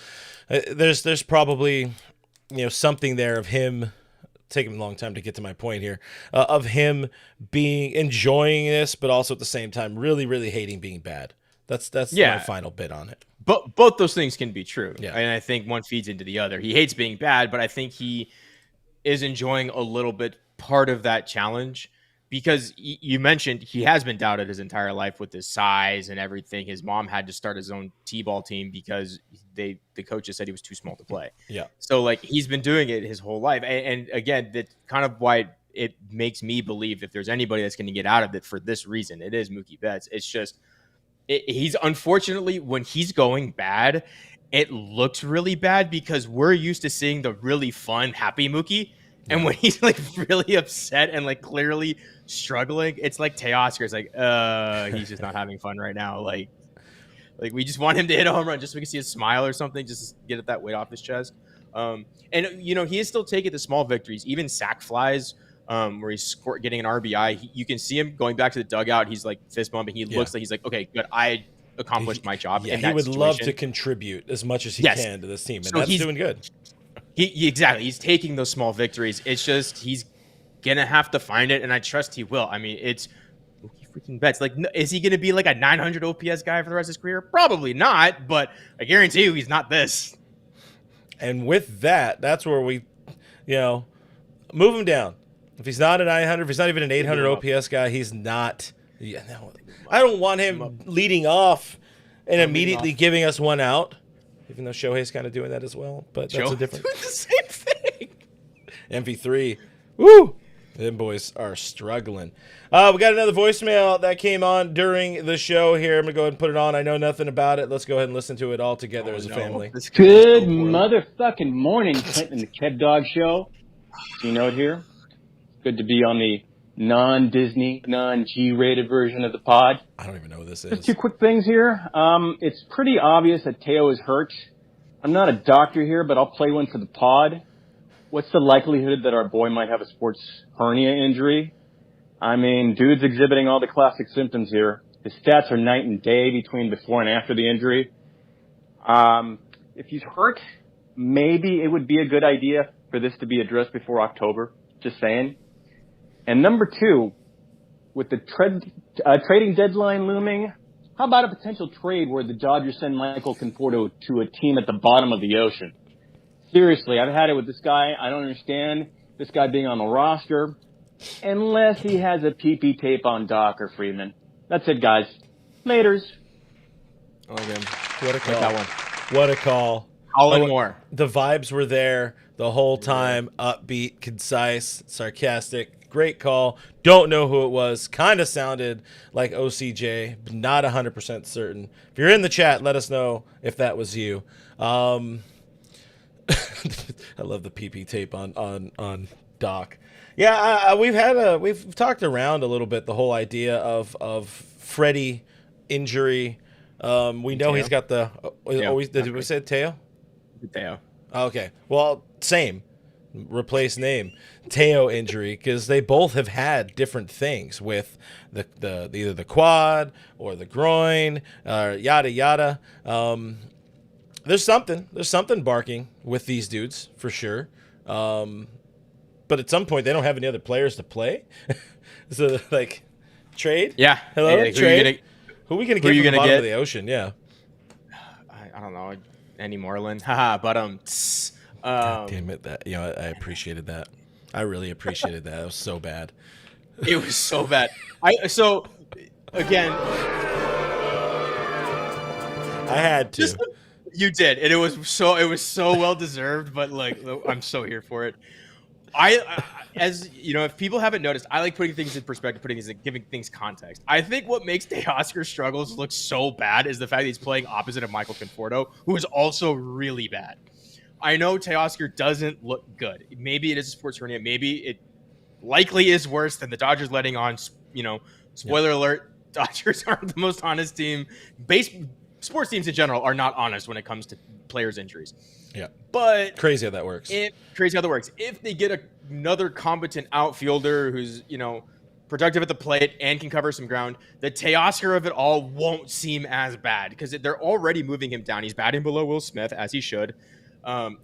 there's probably, something there of him. Taking a long time to get to my point here, of him enjoying this, but also at the same time really, really hating being bad. That's my final bit on it. But both those things can be true. Yeah. And I think one feeds into the other. He hates being bad, but I think he is enjoying a little bit part of that challenge, because you mentioned he has been doubted his entire life with his size and everything. His mom had to start his own t-ball team because the coaches said he was too small to play. Yeah. So, like, he's been doing it his whole life. And again, that's kind of why it makes me believe if there's anybody that's going to get out of it for this reason, it is Mookie Betts. It's just, he's unfortunately, when he's going bad, it looks really bad because we're used to seeing the really fun, happy Mookie. And when he's like really upset and like clearly struggling, it's like Teoscar. It's like, he's just not having fun right now. Like we just want him to hit a home run just so we can see his smile or something, just to get that weight off his chest. And he is still taking the small victories, even sack flies, where he's getting an RBI. You can see him going back to the dugout. He's like fist bumping. He looks like he's like, okay, good. I accomplished my job. Yeah, he would love to contribute as much as he can to this team, and so that's doing good. Exactly. He's taking those small victories. It's just he's gonna have to find it, and I trust he will. I mean, it's Mookie freaking Betts. Like, is he gonna be like a 900 OPS guy for the rest of his career? Probably not, but I guarantee you he's not this. And with that, that's where we, move him down. If he's not a 900, if he's not even an 800 OPS guy, he's not. Yeah, no, I don't want him leading off and immediately giving us one out. even though Shohei's kind of doing that as well. But that's a different. Doing the same thing. MV3, woo! Them boys are struggling. We got another voicemail that came on during the show here. I'm going to go ahead and put it on. I know nothing about it. Let's go ahead and listen to it all together as a family. Good motherfucking morning, Clint and the Kev Dog Show. You know it here. Good to be on the non-Disney, non-G-rated version of the pod. I don't even know what this is. Just two quick things here. It's pretty obvious that Teo is hurt. I'm not a doctor here, but I'll play one for the pod. What's the likelihood that our boy might have a sports hernia injury? I mean, dude's exhibiting all the classic symptoms here. His stats are night and day between before and after the injury. If he's hurt, maybe it would be a good idea for this to be addressed before October. Just saying. And number two, with the trading deadline looming, how about a potential trade where the Dodgers send Michael Conforto to a team at the bottom of the ocean? Seriously, I've had it with this guy. I don't understand this guy being on the roster unless he has a PP tape on Doc or Freeman. That's it, guys. Laters. Oh, man. What a call. Like that one. What a call. Howling more. The vibes were there the whole time. Upbeat, concise, sarcastic. Great call. Don't know who it was. Kind of sounded like OCJ, but not 100% certain. If you're in the chat, let us know if that was you. I love the PP tape on Doc. Yeah, we've talked around a little bit the whole idea of Freddie injury. We know he's got the did we say Teo? Teo. Okay. Well, same. Replace name. Teo injury, because they both have had different things with the either the quad or the groin, yada yada. There's something barking with these dudes for sure. But at some point they don't have any other players to play. So like trade? Yeah. Hello? Hey, trade? Who are we gonna get from the bottom get? of the ocean? Yeah. I don't know. Andy Moreland. Haha, but God damn it, that I appreciated that. I really appreciated that. It was so bad. It was so bad. Again, I had to. You did, and it was so well deserved. But like, I'm so here for it. I as you know, if people haven't noticed, I like putting things in perspective, giving things context. I think what makes Teoscar's struggles look so bad is the fact that he's playing opposite of Michael Conforto, who is also really bad. I know Teoscar doesn't look good. Maybe it is a sports hernia. Maybe it likely is worse than the Dodgers letting on. Spoiler alert: Dodgers aren't the most honest team. Sports teams in general are not honest when it comes to players' injuries. Yeah, but crazy how that works. If they get another competent outfielder who's productive at the plate and can cover some ground, the Teoscar of it all won't seem as bad because they're already moving him down. He's batting below Will Smith, as he should.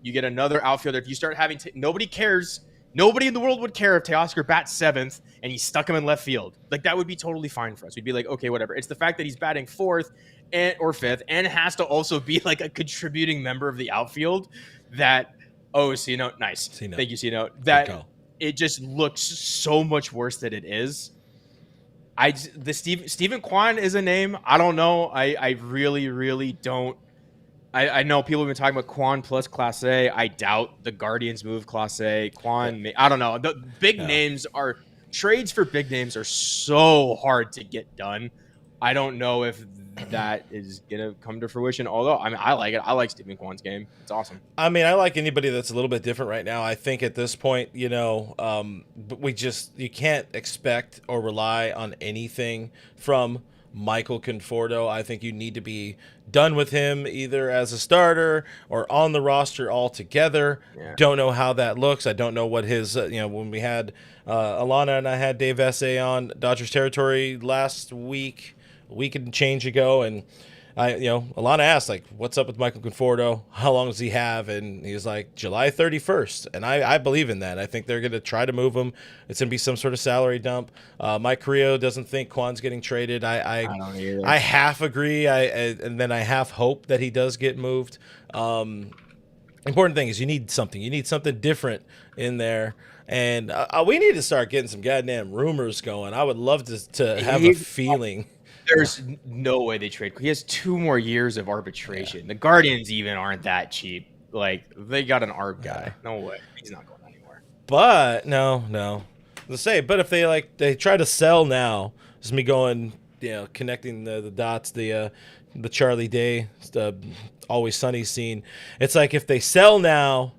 You get another outfielder. If you start having nobody cares. Nobody in the world would care if Teoscar bats seventh and he stuck him in left field. Like, that would be totally fine for us. We'd be like, okay, whatever. It's the fact that he's batting fourth or fifth and has to also be like a contributing member of the outfield that, C-Note, nice. C-Note. Thank you, C-Note. That it just looks so much worse than it is. Stephen Kwan is a name. I don't know. I really, really don't. I know people have been talking about Kwan plus Class A. I doubt the Guardians move Class A. Kwan, I don't know. The big names are trades for big names are so hard to get done. I don't know if that is gonna come to fruition. Although I like it. I like Stephen Kwan's game. It's awesome. I mean, I like anybody that's a little bit different right now. I think at this point, you can't expect or rely on anything from Michael Conforto. I think you need to be done with him either as a starter or on the roster altogether. Yeah. Don't know how that looks. I don't know what his, when we had Alana and I had Dave Essay on Dodgers territory last week, a week and change ago, and Alana asked, like, what's up with Michael Conforto? How long does he have? And he was like, July 31st. And I believe in that. I think they're going to try to move him. It's going to be some sort of salary dump. Mike Carrillo doesn't think Kwan's getting traded. I don't either. I half agree. And then I half hope that he does get moved. Important thing is you need something. You need something different in there. And we need to start getting some goddamn rumors going. I would love to have a feeling. There's no way they trade. He has 2 more years of arbitration. Yeah. The Guardians even aren't that cheap. Like, they got an ARB guy. No way. He's not going anywhere. But no. Let's say, but if they try to sell now, just me going, connecting the dots, the Charlie Day, the Always Sunny scene. It's like if they sell now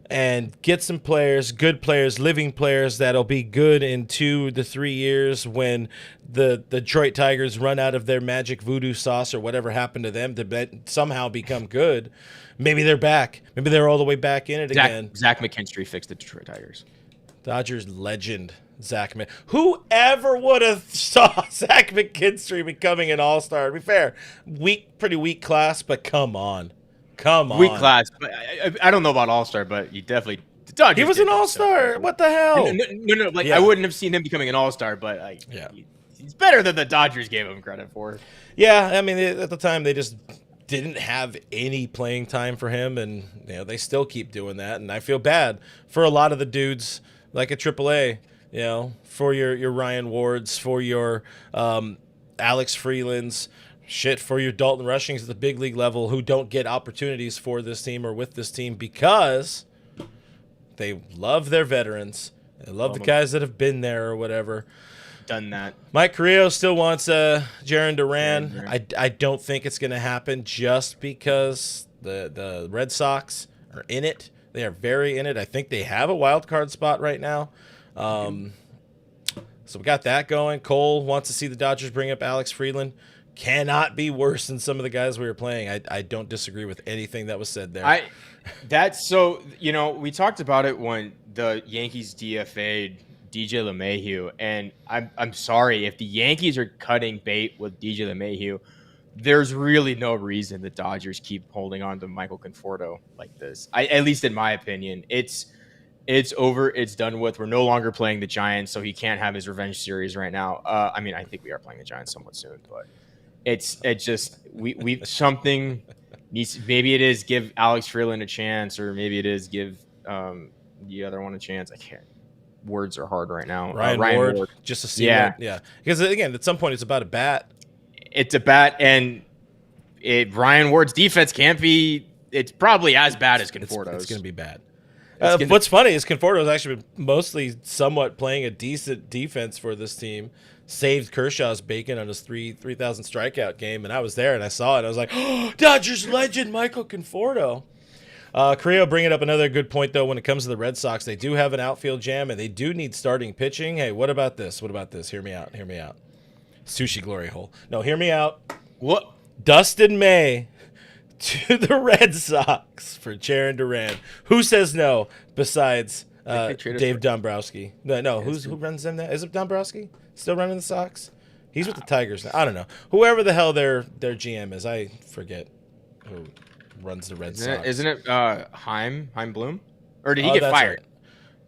and get some players, good players, living players that'll be good in 2 to 3 years when the Detroit Tigers run out of their magic voodoo sauce or whatever happened to them to somehow become good. Maybe they're back. Maybe they're all the way back in it again. Zach McKinstry fixed the Detroit Tigers. Dodgers legend, Zach McKinstry. Whoever would have saw Zach McKinstry becoming an all-star? To be fair, pretty weak class, but come on. Weak class. But I don't know about all-star, but he definitely. The Dodgers he was an all-star. What the hell? No. I wouldn't have seen him becoming an all-star, but he's better than the Dodgers gave him credit for. Yeah, I mean, at the time they just didn't have any playing time for him, and they still keep doing that, and I feel bad for a lot of the dudes like at AAA, for your Ryan Wards, for your Alex Freelands, for your Dalton Rushings at the big league level who don't get opportunities for this team or with this team because they love their veterans. They love the guys that have been there or whatever. Done that. Mike Carrillo still wants Jarren Duran. I don't think it's going to happen just because the Red Sox are in it. They are very in it. I think they have a wild card spot right now. So we got that going. Cole wants to see the Dodgers bring up Alex Freeland. Cannot be worse than some of the guys we were playing. I don't disagree with anything that was said there. We talked about it when the Yankees DFA'd DJ LeMahieu, and I'm sorry if the Yankees are cutting bait with DJ LeMahieu. There's really no reason the Dodgers keep holding on to Michael Conforto like this. At least in my opinion, it's over. It's done with. We're no longer playing the Giants, so he can't have his revenge series right now. I think we are playing the Giants somewhat soon, but it's just we something needs. Maybe it is give Alex Freeland a chance, or maybe it is give the other one a chance. I can't. Words are hard right now. Ryan Ward, just to see. Yeah. Because again, at some point, it's about a bat. It's a bat, and Ryan Ward's defense can't be. It's probably as bad as Conforto's. It's going to be bad. What's funny is Conforto's actually been mostly somewhat playing a decent defense for this team. Saved Kershaw's bacon on his 3,000 strikeout game, and I was there and I saw it. I was like, oh, Dodgers legend Michael Conforto. Carrillo bringing up another good point, though, when it comes to the Red Sox. They do have an outfield jam, and they do need starting pitching. Hey, what about this? Hear me out. Sushi glory hole. No, hear me out. What? Dustin May to the Red Sox for Jarren Duran. Who says no besides Dave Dombrowski? No. Who runs them now? Is it Dombrowski still running the Sox? He's with the Tigers now. I don't know. Whoever the hell their GM is, I forget who runs the Red Sox. Isn't it Chaim Bloom? Or did he get fired?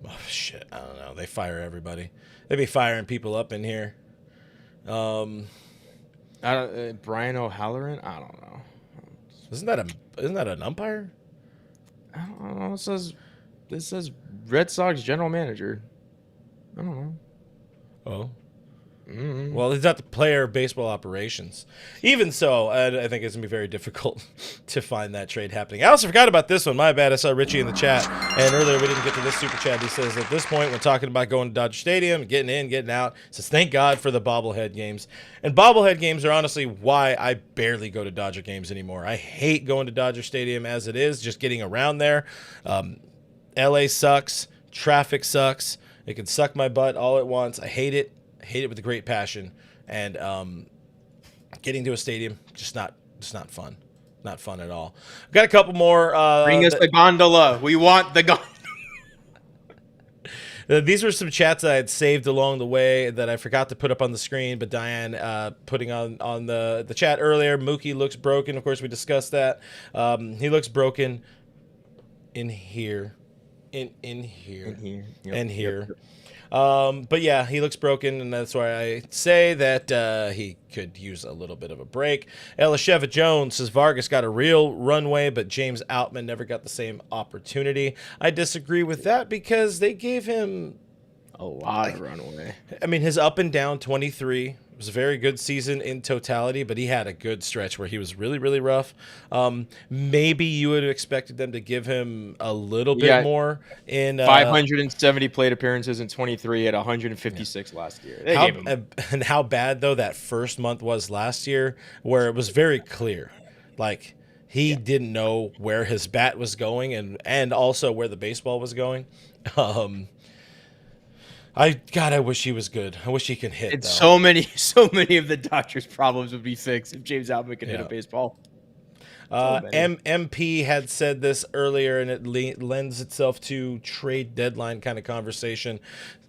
Right. Oh, shit. I don't know. They fire everybody. They be firing people up in here. Brian O'Halloran? I don't know. Isn't that an umpire? I don't know. It says Red Sox general manager. I don't know. Oh. Mm-hmm. Well, he's not the player of baseball operations. Even so, I think it's going to be very difficult to find that trade happening. I also forgot about this one. My bad. I saw Richie in the chat. And earlier we didn't get to this super chat. He says, at this point, we're talking about going to Dodger Stadium, getting in, getting out. He says, thank God for the bobblehead games. And bobblehead games are honestly why I barely go to Dodger games anymore. I hate going to Dodger Stadium as it is, just getting around there. LA sucks. Traffic sucks. It can suck my butt all at once. I hate it. Hate it with a great passion, and getting to a stadium just not fun, not fun at all. I've got a couple more. Bring us the gondola. We want the gondola. These were some chats I had saved along the way that I forgot to put up on the screen, but Diane putting on the chat earlier. Mookie looks broken. Of course, we discussed that. He looks broken in here, in here, yep. and here. But yeah, he looks broken, and that's why I say that he could use a little bit of a break. Elisheva Jones says Vargas got a real runway, but James Outman never got the same opportunity. I disagree with that because they gave him a lot of runway. I mean, his up and down 23 It was a very good season in totality, but he had a good stretch where he was really, really rough. Maybe you would have expected them to give him a little bit more in 570 plate appearances in 23 at 156 last year. They gave him. And how bad though that first month was last year, where it was very clear, like he didn't know where his bat was going and also where the baseball was going. I wish he was good. I wish he could hit. So many of the Dodgers' problems would be fixed if James Outman could hit a baseball. MP had said this earlier, and it lends itself to trade deadline kind of conversation.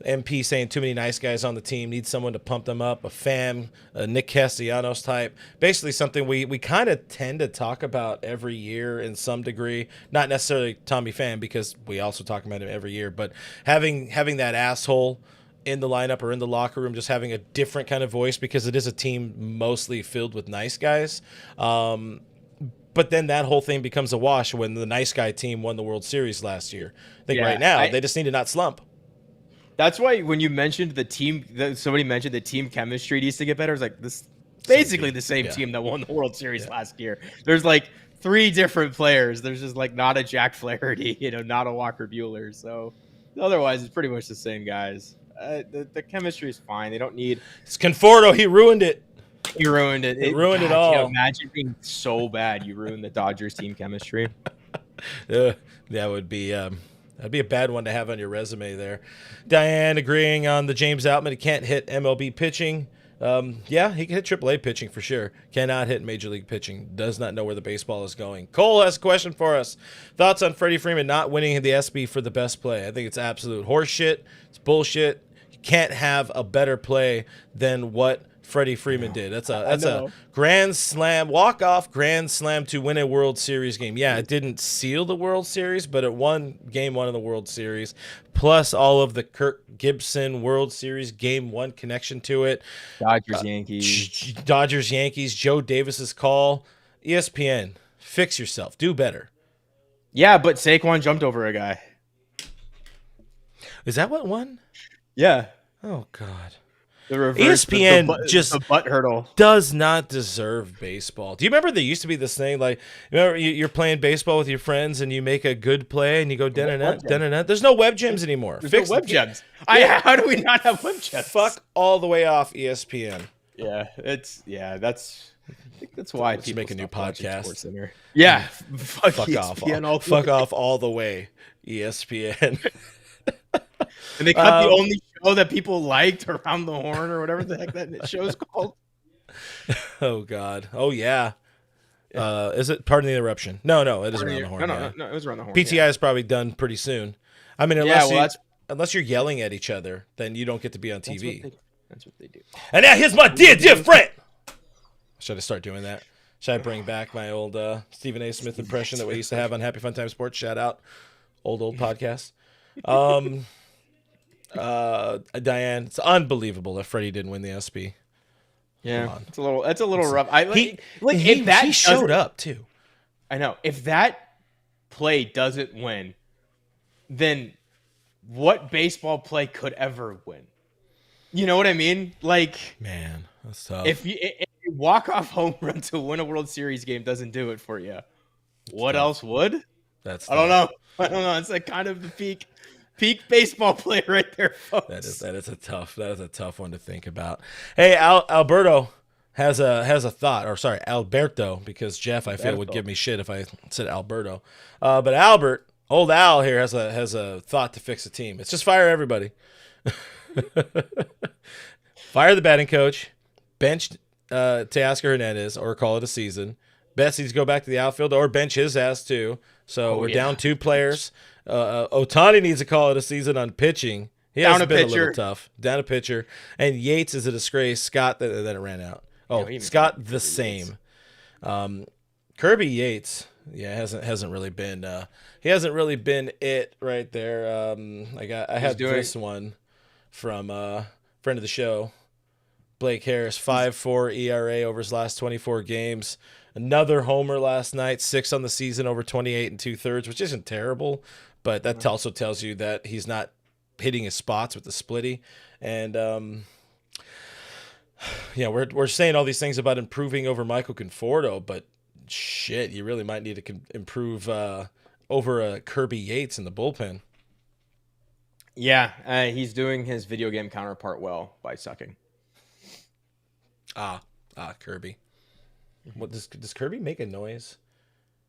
MP saying too many nice guys on the team, need someone to pump them up, a Nick Castellanos type. Basically something we kind of tend to talk about every year in some degree. Not necessarily Tommy Pham, because we also talk about him every year, but having that asshole in the lineup or in the locker room, just having a different kind of voice, because it is a team mostly filled with nice guys. But then that whole thing becomes a wash when the nice guy team won the World Series last year. I think right now they just need to not slump. That's why when you mentioned somebody mentioned the team chemistry needs to get better. It's like this basically the same team that won the World Series last year. There's like 3 different players. There's just like not a Jack Flaherty, not a Walker Buehler. So otherwise, it's pretty much the same guys. The chemistry is fine. They don't need. It's Conforto. He ruined it. He ruined it. It ruined it all. Imagine being so bad you ruined the Dodgers team chemistry. That would be that'd be a bad one to have on your resume there. Diane agreeing on the James Outman. He can't hit MLB pitching. He can hit AAA pitching for sure. Cannot hit Major League pitching. Does not know where the baseball is going. Cole has a question for us. Thoughts on Freddie Freeman not winning the ESPY for the best play? I think it's absolute horseshit. It's bullshit. You can't have a better play than what Freddie Freeman did. That's a grand slam, walk-off grand slam to win a World Series game. Yeah, it didn't seal the World Series, but it won Game 1 of the World Series, plus all of the Kirk Gibson World Series Game 1 connection to it. Dodgers, Yankees, Joe Davis's call. ESPN, fix yourself. Do better. Yeah, but Saquon jumped over a guy. Is that what won? Yeah. Oh, God. The reverse, the butt hurdle does not deserve baseball. Do you remember there used to be this thing, like, remember you're playing baseball with your friends and you make a good play and you go den. There's no web gems anymore. Fix no web gems. How do we not have web gems? Fuck all the way off ESPN. Yeah, I think that's why people make a new podcast. Yeah, fuck off. Fuck off all the way, ESPN. And they cut the only show that people liked, Around the Horn or whatever the heck that show's called. Oh, God. Oh, yeah. Is it Pardon the Interruption? No, it is Around the Horn. No, it was Around the Horn. PTI is probably done pretty soon. I mean, unless you're yelling at each other, then you don't get to be on TV. That's what they do. And now here's my dear friend. Should I start doing that? Should I bring back my old Stephen A. Smith impression that we used to have on Happy Fun Time Sports? Shout out. Old podcast. Diane, it's unbelievable that Freddie didn't win the ESPY. Yeah, it's a little rough. He showed up too. I know. If that play doesn't win, then what baseball play could ever win? You know what I mean? Like, man, that's tough. If you walk-off home run to win a World Series game doesn't do it for you, what else would? That's I don't know. It's like kind of the peak baseball play right there, folks. That is a tough one to think about. Hey, Alberto has a thought, or sorry, Alberto, because Jeff I feel would give me shit if I said Alberto. But Albert, old Al here has a thought to fix the team. It's just fire everybody. Fire the batting coach, bench Teoscar Hernandez, or call it a season. Betts needs to go back to the outfield or bench his ass too. So we're down 2 players. Ohtani needs to call it a season on pitching. He has been a little tough. Down a pitcher. And Yates is a disgrace. Scott, then it ran out. Scott the same. Kirby Yates, hasn't really been he hasn't really been it right there. I had this one from friend of the show, Blake Harris, 5.4 ERA over his last 24 games. Another homer last night, 6 on the season over 28 2/3, which isn't terrible, but that also tells you that he's not hitting his spots with the splitty. And Yeah, we're saying all these things about improving over Michael Conforto, but shit, you really might need to improve over Kirby Yates in the bullpen. Yeah, he's doing his video game counterpart well by sucking. Kirby. What does Kirby make a noise?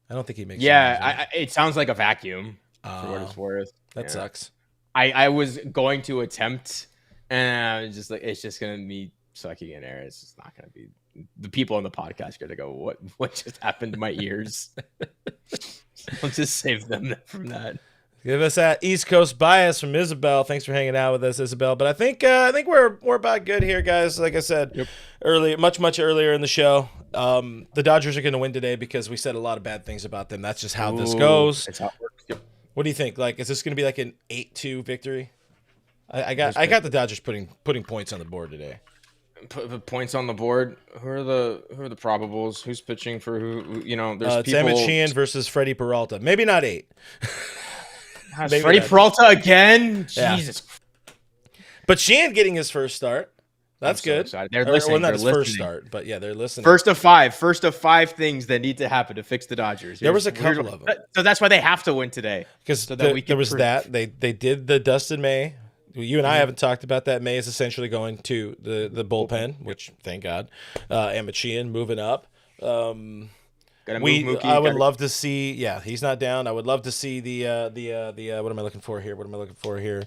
I don't think he makes. Yeah, a noise, right? it sounds like a vacuum for what it's worth. That sucks. I was going to attempt, and I was just like, it's just gonna be sucking in air. It's just not gonna be. The people on the podcast are gonna go, what just happened to my ears? I'll just save them from that. Give us that East Coast bias from Isabel. Thanks for hanging out with us, Isabel. But I think we're about good here, guys. Like I said, much earlier in the show, the Dodgers are going to win today because we said a lot of bad things about them. That's just how this goes. That's how it works. Yep. What do you think? Like, is this going to be like an 8-2 victory? I got the Dodgers putting points on the board today. Put points on the board. Who are the probables? Who's pitching for who? You know, there's it's people. Emmett Sheehan versus Freddie Peralta. Maybe not 8. Freddie Peralta again? Yeah. Jesus. But Sheehan getting his first start. That's good. So they're listening. Well, not his first start, but yeah, they're listening. First of five things that need to happen to fix the Dodgers. There was a couple of them. So that's why they have to win today. Because there was that. They did the Dustin May. You and I haven't talked about that. May is essentially going to the bullpen, which thank God. Emmett Sheehan moving up. I would love to see. Yeah, he's not down. I would love to see the what am I looking for here?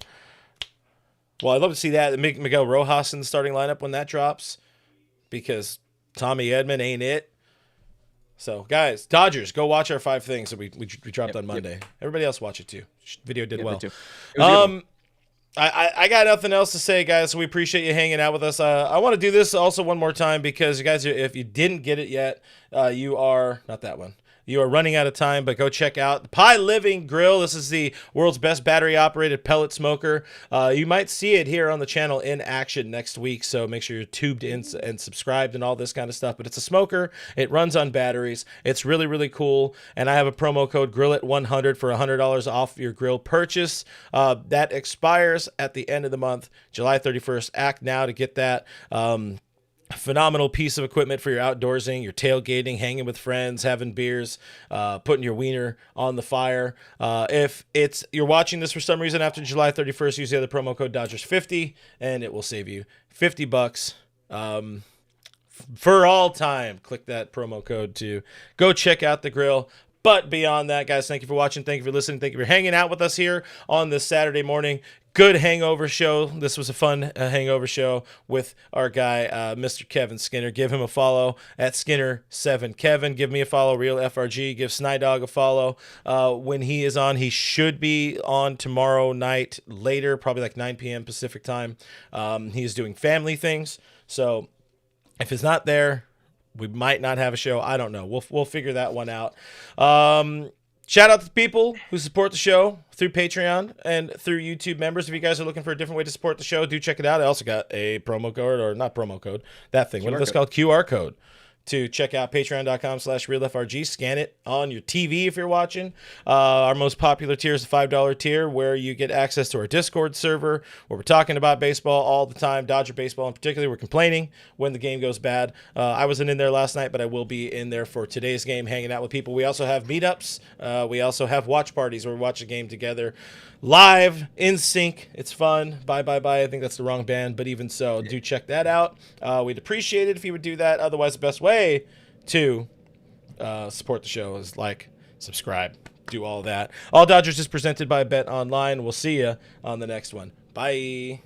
Well, I'd love to see that Miguel Rojas in the starting lineup when that drops, because Tommy Edman ain't it. So, guys, Dodgers, go watch our 5 things that we dropped on Monday. Everybody else watch it too. Video did well. I got nothing else to say, guys. So we appreciate you hanging out with us. I want to do this also one more time because, you guys, if you didn't get it yet, you are not that one. You are running out of time, but go check out the Pie Living Grill. This is the world's best battery-operated pellet smoker. You might see it here on the channel in action next week, so make sure you're tubed in and subscribed and all this kind of stuff. But it's a smoker. It runs on batteries. It's really, really cool. And I have a promo code GRILLIT100 for $100 off your grill purchase. That expires at the end of the month, July 31st. Act now to get that. Phenomenal piece of equipment for your outdoorsing, your tailgating, hanging with friends, having beers, putting your wiener on the fire. If you're watching this for some reason after July 31st, use the other promo code Dodgers50 and it will save you $50 for all time. Click that promo code to go check out the grill. But beyond that, guys, thank you for watching. Thank you for listening. Thank you for hanging out with us here on this Saturday morning. Good hangover show. This was a fun hangover show with our guy, Mr. Kevin Skinner. Give him a follow at Skinner7Kevin. Give me a follow, Real FRG. Give Snydog a follow. When he is on, he should be on tomorrow night later, probably like 9 p.m. Pacific time. He's doing family things. So if it's not there, we might not have a show. I don't know. We'll figure that one out. Shout out to the people who support the show through Patreon and through YouTube members. If you guys are looking for a different way to support the show, do check it out. I also got a promo code, or not promo code, that thing. What is this called? QR code. To check out patreon.com/realfrg. Scan it on your TV if you're watching. Our most popular tier is the $5 tier, where you get access to our Discord server, where we're talking about baseball all the time, Dodger baseball in particular. We're complaining when the game goes bad. I wasn't in there last night, but I will be in there for today's game, hanging out with people. We also have meetups. We also have watch parties where we watch a game together. Live, in sync. It's fun. Bye. I think that's the wrong band, but even so, do check that out. We'd appreciate it if you would do that. Otherwise, the best way to support the show is like, subscribe, do all that. All Dodgers is presented by Bet Online. We'll see you on the next one. Bye.